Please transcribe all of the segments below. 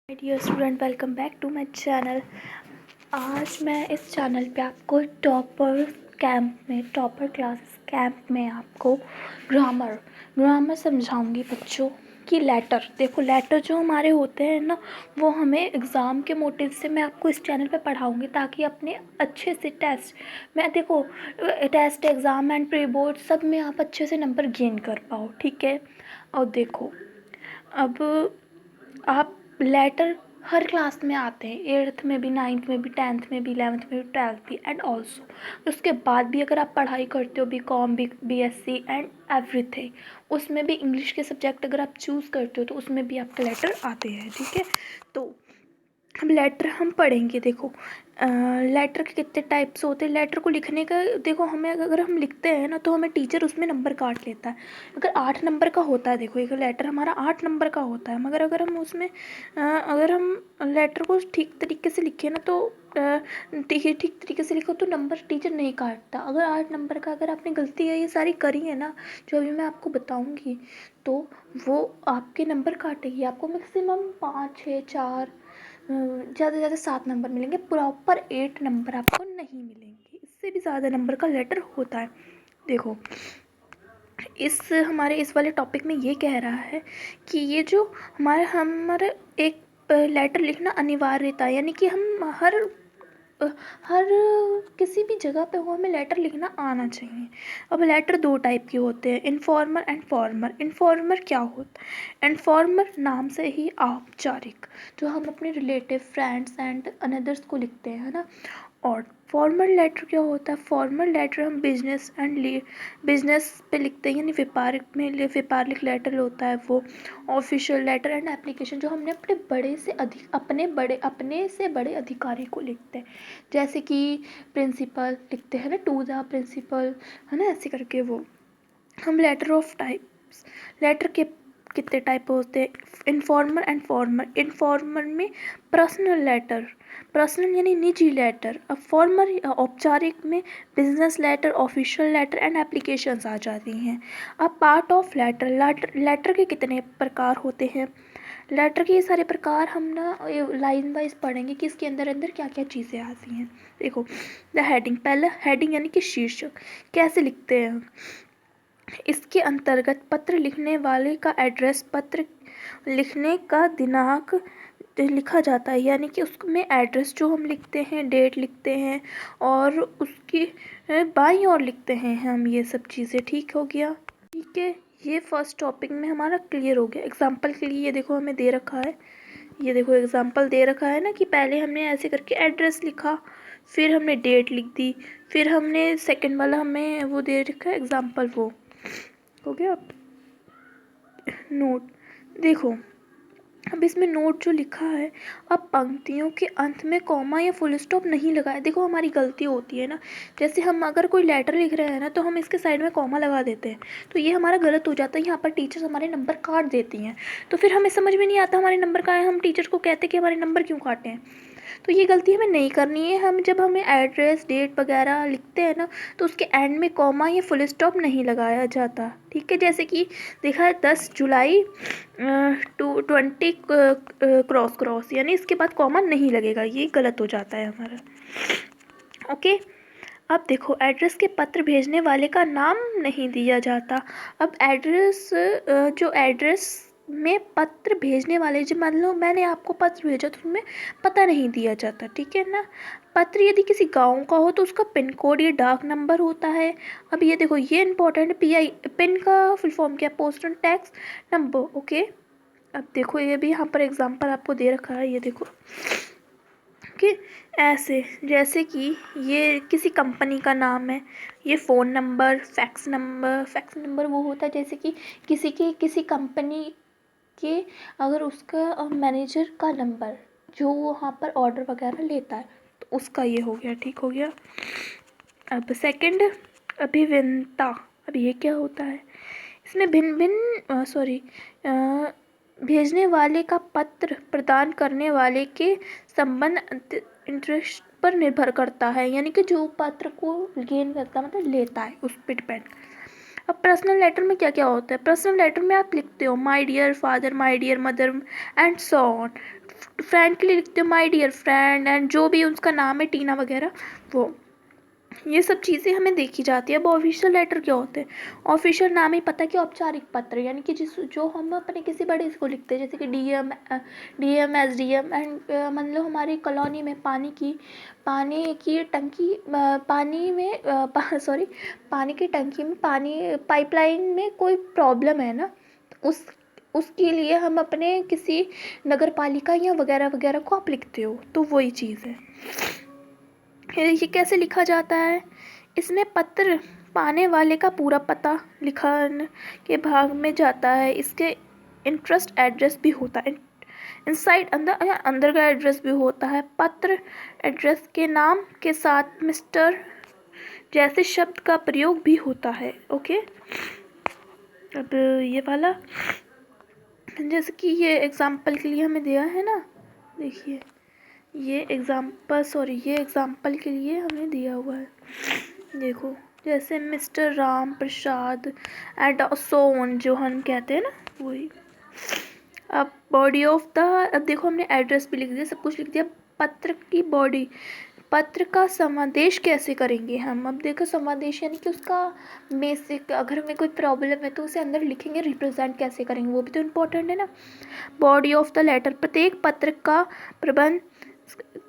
Dear student, welcome back to my channel. आज मैं इस चैनल पे आपको टॉपर क्लास कैंप में आपको ग्रामर समझाऊंगी बच्चों की। देखो लेटर जो हमारे होते हैं ना, वो हमें एग्ज़ाम के मोटिव से मैं आपको इस चैनल पे पढ़ाऊंगी ताकि अपने अच्छे से test exam and pre board सब में आप अच्छे से नंबर गेन कर पाओ, ठीक है। और देखो, अब आप लेटर हर क्लास में आते हैं, 8th में भी, 9th में भी, 10th में भी, 11th में भी, 12th भी, एंड ऑल्सो उसके बाद भी अगर आप पढ़ाई करते हो BCom BSc एंड एवरीथिंग, उसमें भी इंग्लिश के सब्जेक्ट अगर आप चूज़ करते हो तो उसमें भी आपके लेटर आते हैं, ठीक है। तो हम लेटर हम पढ़ेंगे। देखो लेटर के कितने टाइप्स होते हैं। लेटर को लिखने का, देखो हमें अगर हम लिखते हैं ना तो हमें टीचर उसमें नंबर काट लेता है। अगर 8 नंबर का होता है, देखो एक लेटर हमारा 8 नंबर का होता है, मगर अगर हम उसमें अगर हम लेटर को ठीक तरीके से लिखें ना तो ठीक तरीके से लिखो तो नंबर टीचर नहीं काटता। अगर 8 नंबर का अगर आपने गलती है ये सारी करी है ना, जो अभी मैं आपको बताऊँगी, तो वो आपके नंबर काटेगी। आपको मैक्सिमम 5 6 4 ज़्यादा से ज़्यादा 7 नंबर मिलेंगे, प्रॉपर 8 नंबर आपको नहीं मिलेंगे। इससे भी ज़्यादा नंबर का लेटर होता है। देखो इस वाले टॉपिक में ये कह रहा है कि ये जो हमारा एक लेटर लिखना अनिवार्यता, यानी कि हम हर किसी भी जगह पे हो हमें लेटर लिखना आना चाहिए। अब लेटर 2 टाइप के होते हैं, इनफॉर्मल एंड फॉर्मल। इनफॉर्मल क्या होता है? इनफॉर्मल नाम से ही औपचारिक, जो हम अपने रिलेटिव, फ्रेंड्स एंड अनदर्स को लिखते हैं, है ना। और फॉर्मल लेटर क्या होता है? फॉर्मल लेटर हम बिजनेस पे लिखते हैं, यानी व्यापारिक लेटर होता है वो। ऑफिशियल लेटर एंड एप्लीकेशन जो हमने अपने से बड़े अधिकारी को लिखते हैं, जैसे कि प्रिंसिपल लिखते हैं ना, टू द प्रिंसिपल, है ना, ऐसे करके वो हम लेटर ऑफ टाइप्स। लेटर के कितने टाइप होते हैं? Informal and formal. इनफॉर्मल में पर्सनल यानी निजी लेटर। अब फॉर्मल औपचारिक में business letter, official letter and applications आ जाती हैं। अब पार्ट ऑफ लेटर के कितने प्रकार होते हैं? लेटर के ये सारे प्रकार हम ना लाइन वाइज पढ़ेंगे कि इसके अंदर अंदर क्या क्या चीज़ें आती हैं। देखो द हेडिंग, पहला हेडिंग यानी कि शीर्षक, कैसे लिखते हैं हम। इसके अंतर्गत पत्र लिखने वाले का एड्रेस, पत्र लिखने का दिनांक लिखा जाता है, यानी कि उसमें एड्रेस जो हम लिखते हैं, डेट लिखते हैं और उसकी बाईं ओर लिखते हैं हम, ये सब चीज़ें। ठीक हो गया, ठीक है। ये फर्स्ट टॉपिक में हमारा क्लियर हो गया। एग्जाम्पल के लिए ये देखो हमें दे रखा है, ये देखो एग्जाम्पल दे रखा है ना, कि पहले हमने ऐसे करके एड्रेस लिखा, फिर हमने डेट लिख दी, फिर हमने सेकंड वाला हमें वो दे रखा है एग्जाम्पल, वो हो गया। नोट देखो, अब इसमें नोट जो लिखा है, अब पंक्तियों के अंत में कॉमा या फुल स्टॉप नहीं लगाया। देखो हमारी गलती होती है ना, जैसे हम अगर कोई लेटर लिख रहे हैं ना तो हम इसके साइड में कॉमा लगा देते हैं, तो ये हमारा गलत हो जाता है। यहाँ पर टीचर्स हमारे नंबर काट देती हैं, तो फिर हमें समझ में नहीं आता हमारे नंबर का है, हम टीचर्स को कहते हैं कि हमारे नंबर क्यों काटे हैं। तो ये गलती हमें नहीं करनी है। जब हमें एड्रेस, डेट वगैरह लिखते हैं ना, तो उसके एंड में कॉमा या फुल स्टॉप नहीं लगाया जाता, ठीक है। जैसे कि देखा है 10 जुलाई 20 क्रॉस, यानी इसके बाद कॉमा नहीं लगेगा, ये गलत हो जाता है हमारा, ओके। अब देखो एड्रेस के पत्र भेजने वाले का नाम नहीं दिया जाता। अब जो एड्रेस में पत्र भेजने वाले, जो मान लो मैंने आपको पत्र भेजा तो उसमें पता नहीं दिया जाता, ठीक है ना। पत्र यदि किसी गांव का हो तो उसका पिन कोड या डाक नंबर होता है। अब ये देखो, ये इंपॉर्टेंट, पिन का फुल फॉर्म क्या? Postal tax number, okay. अब देखो ये भी यहाँ पर एग्जाम्पल आपको दे रखा है, ये देखो कि ऐसे, जैसे कि ये किसी कंपनी का नाम है, ये फ़ोन नंबर, फैक्स नंबर वो होता है जैसे कि किसी कंपनी के, अगर उसका मैनेजर का नंबर जो वहाँ पर ऑर्डर वगैरह लेता है तो उसका ये हो गया, ठीक हो गया। अब सेकंड, अभिविन्ता। अब ये क्या होता है? इसमें भेजने वाले का पत्र प्रदान करने वाले के संबंध इंटरेस्ट पर निर्भर करता है, यानी कि जो पत्र को गेन करता मतलब लेता है उस पर डिपेंड। अब पर्सनल लेटर में क्या क्या होता है? पर्सनल लेटर में आप लिखते हो my dear father, my dear mother and so on, friend के लिए लिखते हो माय डियर फ्रेंड, एंड जो भी उसका नाम है टीना वगैरह, वो ये सब चीज़ें हमें देखी जाती है। अब ऑफिशियल लेटर क्या होते हैं? ऑफिशियल नाम ही पता कि औपचारिक पत्र, यानी कि जिस जो हम अपने किसी बड़े को लिखते हैं, जैसे कि डीएम एसडीएम, एंड मान लो हमारी कॉलोनी में पानी की टंकी पानी में सॉरी पानी की टंकी में पानी पाइपलाइन में कोई प्रॉब्लम है ना, उसके लिए हम अपने किसी नगर पालिका या वगैरह वगैरह को आप लिखते हो, तो वही चीज़ है। ये कैसे लिखा जाता है? इसमें पत्र पाने वाले का पूरा पता लिखन के भाग में जाता है। इसके इंटरेस्ट एड्रेस भी होता है, इनसाइड अंदर का एड्रेस भी होता है। पत्र एड्रेस के नाम के साथ मिस्टर जैसे शब्द का प्रयोग भी होता है। ओके, अब ये वाला जैसे कि ये एग्जाम्पल के लिए हमें दिया है ना, देखिए ये एग्जाम्पल के लिए हमें दिया हुआ है। देखो जैसे मिस्टर राम प्रसाद एट सोन, जो हम कहते हैं ना, वही। अब बॉडी ऑफ द, अब देखो हमने एड्रेस भी लिख दिया, सब कुछ लिख दिया। पत्र की बॉडी, पत्र का समादेश कैसे करेंगे हम? अब देखो समादेश यानी कि उसका बेसिक, अगर हमें कोई प्रॉब्लम है तो उसे अंदर लिखेंगे, रिप्रेजेंट कैसे करेंगे, वो भी तो इम्पोर्टेंट है ना। बॉडी ऑफ द लेटर, प्रत्येक पत्र का प्रबंध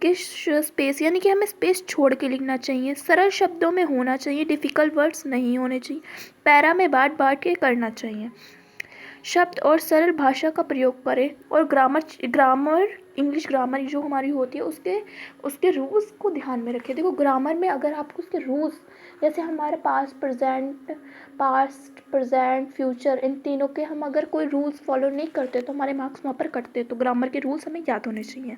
किस स्पेस, यानी कि हमें स्पेस छोड़ के लिखना चाहिए। सरल शब्दों में होना चाहिए, डिफ़िकल्ट वर्ड्स नहीं होने चाहिए। पैरा में बांट के करना चाहिए। शब्द और सरल भाषा का प्रयोग करें, और ग्रामर इंग्लिश ग्रामर जो हमारी होती है उसके रूल्स को ध्यान में रखें। देखो ग्रामर में अगर आपको उसके रूल्स, जैसे हमारे पास्ट प्रेजेंट फ्यूचर, इन तीनों के हम अगर कोई रूल्स फॉलो नहीं करते तो हमारे मार्क्स वहाँ पर कटते, तो ग्रामर के रूल्स हमें याद होने चाहिए।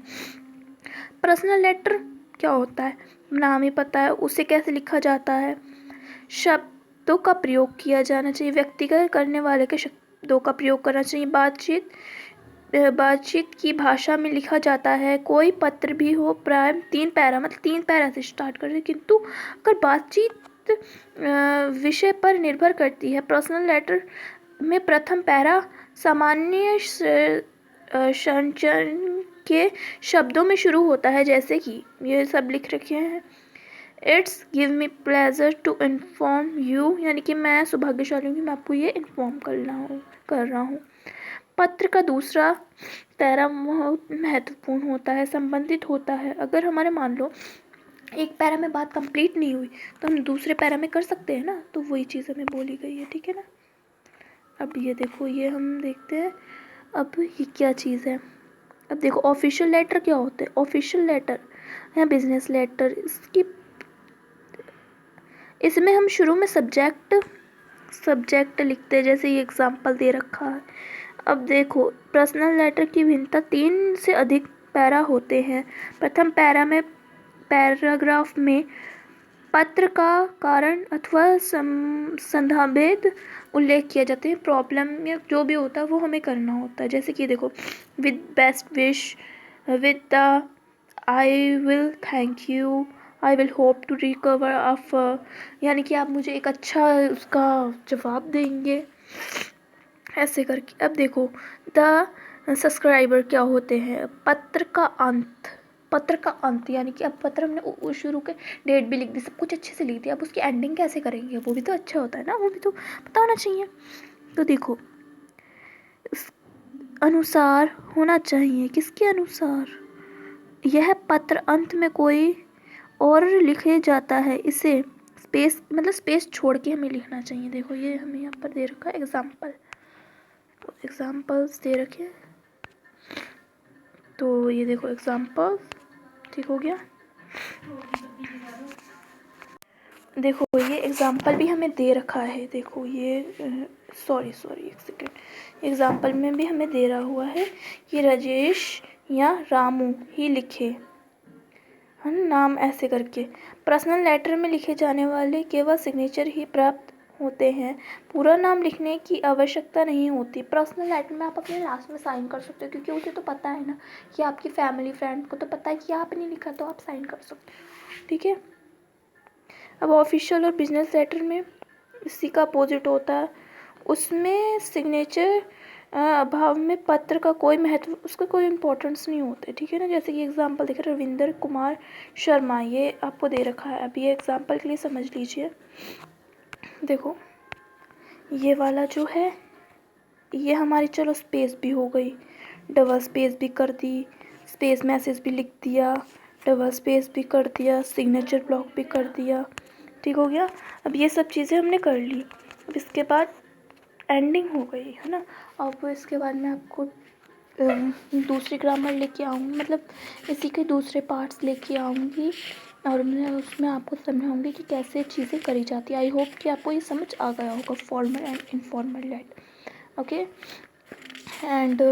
पर्सनल लेटर क्या होता है? नाम ही पता है, उसे कैसे लिखा जाता है। शब्दों का प्रयोग किया जाना चाहिए, व्यक्तिगत करने वाले के शब्दों का प्रयोग करना चाहिए। बातचीत की भाषा में लिखा जाता है। कोई पत्र भी हो प्राय 3 पैरा, मतलब 3 पैरा से स्टार्ट करते, किंतु अगर बातचीत विषय पर निर्भर करती है। पर्सनल लेटर में प्रथम पैरा सामान्य संचरण के शब्दों में शुरू होता है, जैसे कि ये सब लिख रखे हैं। It's give me pleasure to inform you, यानी कि मैं सौभाग्यशाली हूँ कि मैं आपको ये इन्फॉर्म कर रहा हूँ। पत्र का दूसरा पैरा बहुत महत्वपूर्ण होता है, संबंधित होता है। अगर हमारे मान लो एक पैरा में बात कंप्लीट नहीं हुई तो हम दूसरे पैरा में कर सकते हैं ना, तो वही चीज़ हमें बोली गई है, ठीक है ना। अब ये देखो, ये हम देखते हैं अब ये क्या चीज़ है। अब देखो ऑफिशियल लेटर क्या होते हैं? ऑफिशियल लेटर या बिजनेस लेटर, इसमें हम शुरू में सब्जेक्ट लिखते हैं, जैसे ये एग्जांपल दे रखा है। अब देखो पर्सनल लेटर की भिन्नता 3 से अधिक पैरा होते हैं। प्रथम पैराग्राफ में पत्र का कारण अथवा संदर्भित उल्लेख किया जाते हैं। प्रॉब्लम या जो भी होता है वो हमें करना होता है, जैसे कि देखो with best wish, with the I will thank you, I will hope to recover of, यानी कि आप मुझे एक अच्छा उसका जवाब देंगे, ऐसे करके। अब देखो द सब्सक्राइबर क्या होते हैं? पत्र का अंत, यानी कि अब पत्र हमने शुरू के डेट भी लिख दी, सब कुछ अच्छे से लिख दिया, अब उसकी एंडिंग कैसे करेंगे, वो भी तो अच्छा होता है ना, वो भी तो पता होना चाहिए। तो देखो इस अनुसार होना चाहिए, किसके अनुसार? यह पत्र अंत में कोई और लिखे जाता है, इसे स्पेस छोड़ के हमें लिखना चाहिए। देखो ये हमें यहाँ पर दे रखा है एग्जाम्पल्स दे रखे हैं, तो ये देखो एग्जाम्पल, ठीक हो गया। देखो ये एग्जाम्पल भी हमें दे रखा है, देखो ये सॉरी एक सेकेंड, एग्जाम्पल में भी हमें दे रहा हुआ है कि राजेश या रामू ही लिखे, है नाम, ऐसे करके। पर्सनल लेटर में लिखे जाने वाले केवल सिग्नेचर ही प्राप्त होते हैं, पूरा नाम लिखने की आवश्यकता नहीं होती। पर्सनल लेटर में आप अपने लास्ट में साइन कर सकते हो, क्योंकि उसे तो पता है ना कि आपकी फैमिली फ्रेंड को तो पता है कि आपने लिखा, तो आप साइन कर सकते हो, ठीक है। अब ऑफिशियल और बिजनेस लेटर में इसी का अपोजिट होता है, उसमें सिग्नेचर अभाव में पत्र का कोई महत्व, उसका कोई इम्पोर्टेंस नहीं होता है, ठीक है ना। जैसे कि एग्जांपल देखिए, रविंदर कुमार शर्मा, ये आपको दे रखा है। अब ये एग्जांपल के लिए समझ लीजिए। देखो ये वाला जो है, ये हमारी चलो स्पेस भी हो गई, डबल स्पेस भी कर दी, स्पेस मैसेज भी लिख दिया, डबल स्पेस भी कर दिया, सिग्नेचर ब्लॉक भी कर दिया, ठीक हो गया। अब ये सब चीज़ें हमने कर ली। अब इसके बाद एंडिंग हो गई है ना। अब इसके बाद मैं आपको दूसरी ग्रामर लेके आऊँगी, मतलब इसी के दूसरे पार्ट्स लेके आऊँगी, और मैं उसमें आपको समझाऊँगी कि कैसे चीज़ें करी जाती है। आई होप कि आपको ये समझ आ गया होगा, formal and informal letter. Okay. And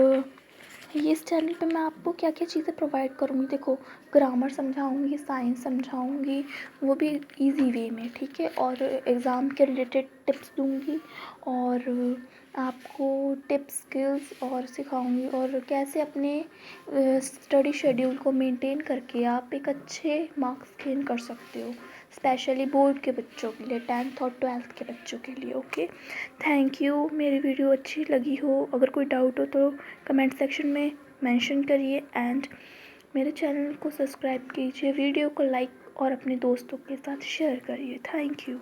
इस चैनल पे मैं आपको क्या क्या चीज़ें प्रोवाइड करूँगी, देखो ग्रामर समझाऊँगी, साइंस समझाऊँगी, वो भी इजी वे में, ठीक है। और एग्ज़ाम के रिलेटेड टिप्स दूँगी, और आपको टिप्स स्किल्स और सिखाऊँगी, और कैसे अपने स्टडी शेड्यूल को मेंटेन करके आप एक अच्छे मार्क्स गेन कर सकते हो, स्पेशली बोर्ड के बच्चों के लिए, 10th और 12th के बच्चों के लिए। Okay, thank you. मेरी वीडियो अच्छी लगी हो, अगर कोई डाउट हो तो कमेंट सेक्शन में मेंशन करिए, एंड मेरे चैनल को सब्सक्राइब कीजिए, वीडियो को लाइक और अपने दोस्तों के साथ शेयर करिए। Thank you.